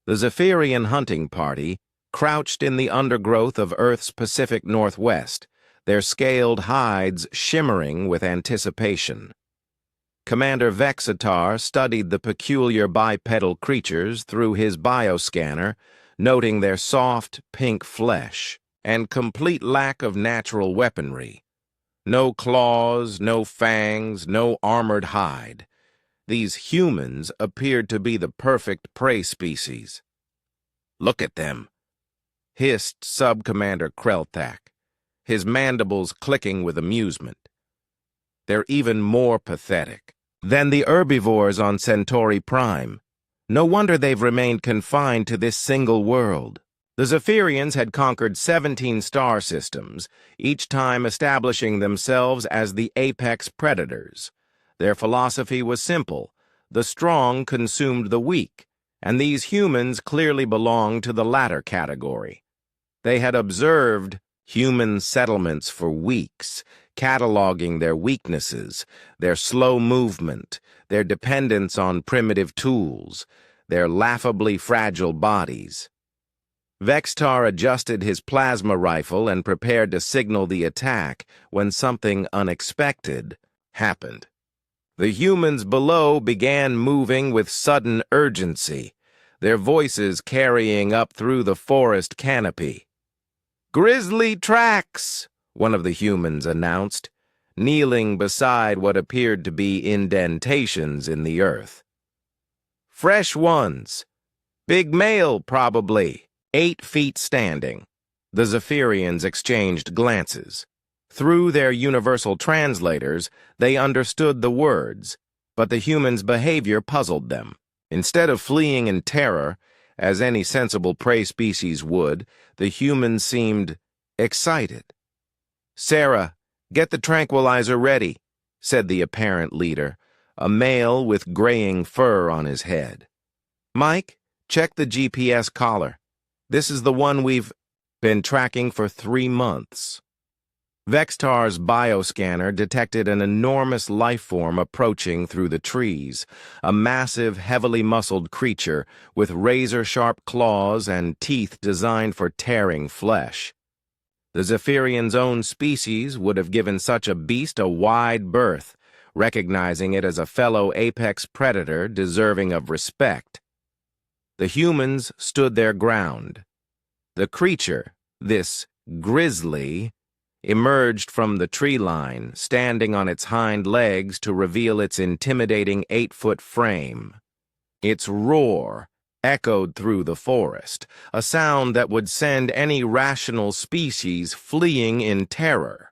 The Zephyrian hunting party crouched in the undergrowth of Earth's Pacific Northwest, their scaled hides shimmering with anticipation. Commander Vexitar studied the peculiar bipedal creatures through his bioscanner, noting their soft, pink flesh and complete lack of natural weaponry. No claws, no fangs, no armored hide. These humans appeared to be the perfect prey species. "Look at them," hissed Sub-Commander Krelthak, his mandibles clicking with amusement. "They're even more pathetic than the herbivores on Centauri Prime. No wonder they've remained confined to this single world." The Zephyrians had conquered 17 star systems, each time establishing themselves as the apex predators. Their philosophy was simple: the strong consumed the weak, and these humans clearly belonged to the latter category. They had observed human settlements for weeks, cataloging their weaknesses, their slow movement, their dependence on primitive tools, their laughably fragile bodies. Vexitar adjusted his plasma rifle and prepared to signal the attack when something unexpected happened. The humans below began moving with sudden urgency, their voices carrying up through the forest canopy. "Grizzly tracks," one of the humans announced, kneeling beside what appeared to be indentations in the earth. "Fresh ones. Big male, probably. 8 feet standing." The Zephyrians exchanged glances. Through their universal translators, they understood the words, but the humans' behavior puzzled them. Instead of fleeing in terror, as any sensible prey species would, the humans seemed excited. "Sarah, get the tranquilizer ready," said the apparent leader, a male with graying fur on his head. "Mike, check the GPS collar. This is the one we've been tracking for 3 months." Vexitar's bioscanner detected an enormous life form approaching through the trees, a massive, heavily muscled creature with razor-sharp claws and teeth designed for tearing flesh. The Zephyrian's own species would have given such a beast a wide berth, recognizing it as a fellow apex predator deserving of respect. The humans stood their ground. The creature, this grizzly, emerged from the tree line, standing on its hind legs to reveal its intimidating 8-foot frame. Its roar echoed through the forest, a sound that would send any rational species fleeing in terror.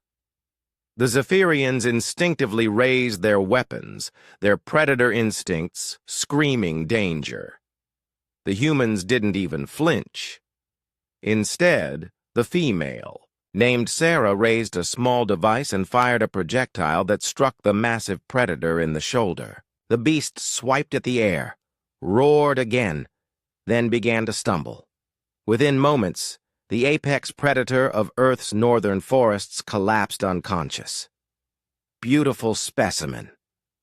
The Zephyrians instinctively raised their weapons, their predator instincts screaming danger. The humans didn't even flinch. Instead, the female, named Sarah, raised a small device and fired a projectile that struck the massive predator in the shoulder. The beast swiped at the air, roared again, then began to stumble. Within moments, the apex predator of Earth's northern forests collapsed unconscious. "Beautiful specimen,"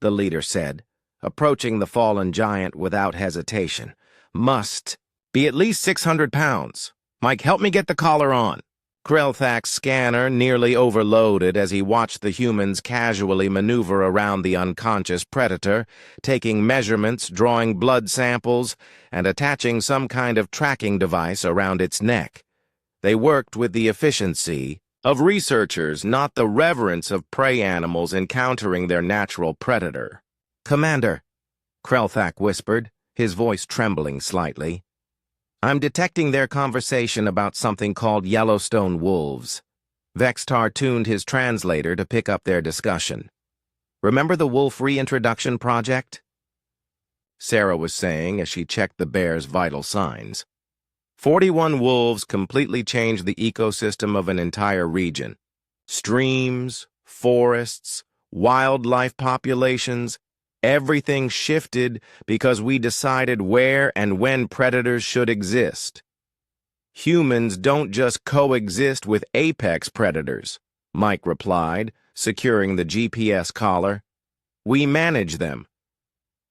the leader said, approaching the fallen giant without hesitation. "Must be at least 600 pounds. Mike, help me get the collar on." Krelthak's scanner nearly overloaded as he watched the humans casually maneuver around the unconscious predator, taking measurements, drawing blood samples, and attaching some kind of tracking device around its neck. They worked with the efficiency of researchers, not the reverence of prey animals encountering their natural predator. "Commander," Krelthak whispered, his voice trembling slightly, "I'm detecting their conversation about something called Yellowstone wolves." Vexitar tuned his translator to pick up their discussion. "Remember the wolf reintroduction project?" Sarah was saying as she checked the bear's vital signs. 41 wolves completely changed the ecosystem of an entire region. Streams, forests, wildlife populations, everything shifted because we decided where and when predators should exist. "Humans don't just coexist with apex predators," Mike replied, securing the GPS collar. "We manage them.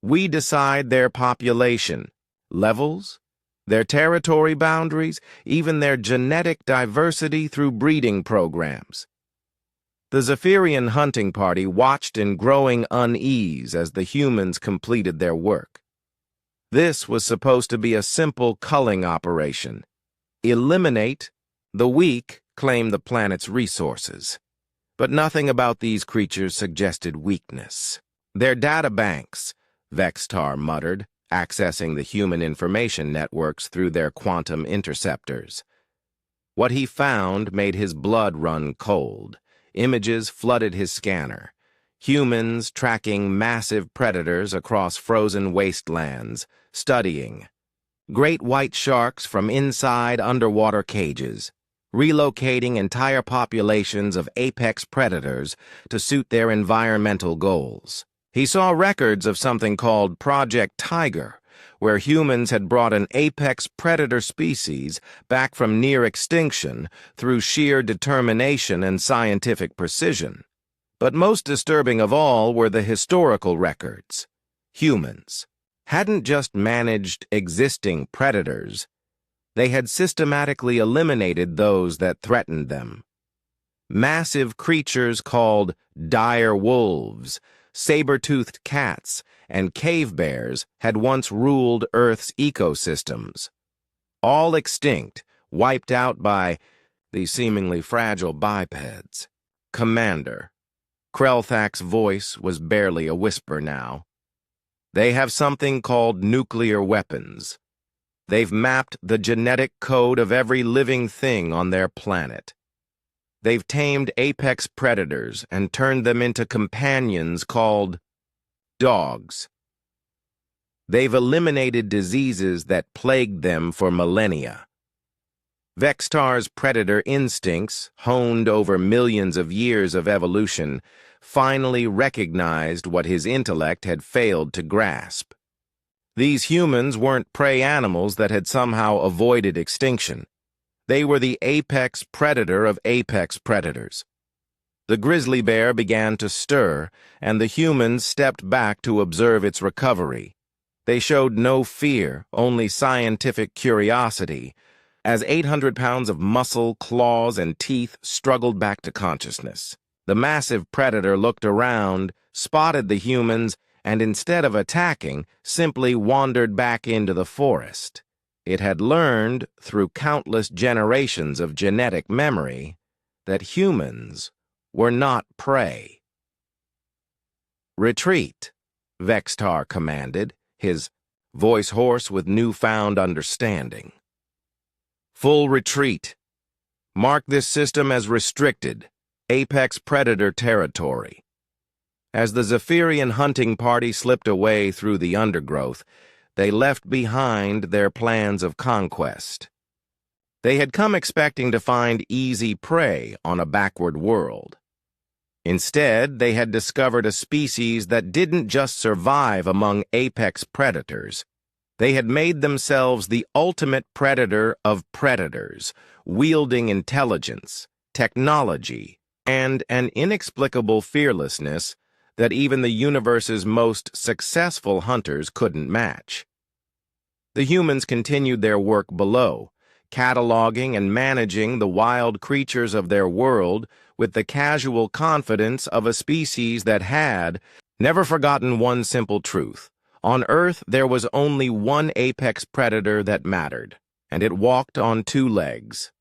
We decide their population, levels, their territory boundaries, even their genetic diversity through breeding programs. The Zephyrian hunting party watched in growing unease as the humans completed their work. This was supposed to be a simple culling operation. Eliminate the weak, claim the planet's resources. But nothing about these creatures suggested weakness. Their data banks, Vextar muttered, accessing the human information networks through their quantum interceptors. What he found made his blood run cold. Images flooded his scanner. Humans tracking massive predators across frozen wastelands, studying. Great white sharks from inside underwater cages, relocating entire populations of apex predators to suit their environmental goals. He saw records of something called Project Tiger, where humans had brought an apex predator species back from near extinction through sheer determination and scientific precision. But most disturbing of all were the historical records. Humans hadn't just managed existing predators, they had systematically eliminated those that threatened them. Massive creatures called dire wolves, saber-toothed cats, and cave bears had once ruled Earth's ecosystems. All extinct, wiped out by the seemingly fragile bipeds. Commander. Krelthak's voice was barely a whisper now. They have something called nuclear weapons. They've mapped the genetic code of every living thing on their planet. They've tamed apex predators and turned them into companions called dogs. They've eliminated diseases that plagued them for millennia. Vextar's predator instincts, honed over millions of years of evolution, finally recognized what his intellect had failed to grasp. These humans weren't prey animals that had somehow avoided extinction. They were the apex predator of apex predators. The grizzly bear began to stir, and the humans stepped back to observe its recovery. They showed no fear, only scientific curiosity, as 800 pounds of muscle, claws, and teeth struggled back to consciousness. The massive predator looked around, spotted the humans, and instead of attacking, simply wandered back into the forest. It had learned, through countless generations of genetic memory, that humans were not prey. "Retreat," Vextar commanded, his voice hoarse with newfound understanding. "Full retreat. Mark this system as restricted, apex predator territory." As the Zephyrian hunting party slipped away through the undergrowth, they left behind their plans of conquest. They had come expecting to find easy prey on a backward world. Instead, they had discovered a species that didn't just survive among apex predators. They had made themselves the ultimate predator of predators, wielding intelligence, technology, and an inexplicable fearlessness that even the universe's most successful hunters couldn't match. The humans continued their work below, cataloging and managing the wild creatures of their world with the casual confidence of a species that had never forgotten one simple truth. On Earth, there was only one apex predator that mattered, and it walked on two legs.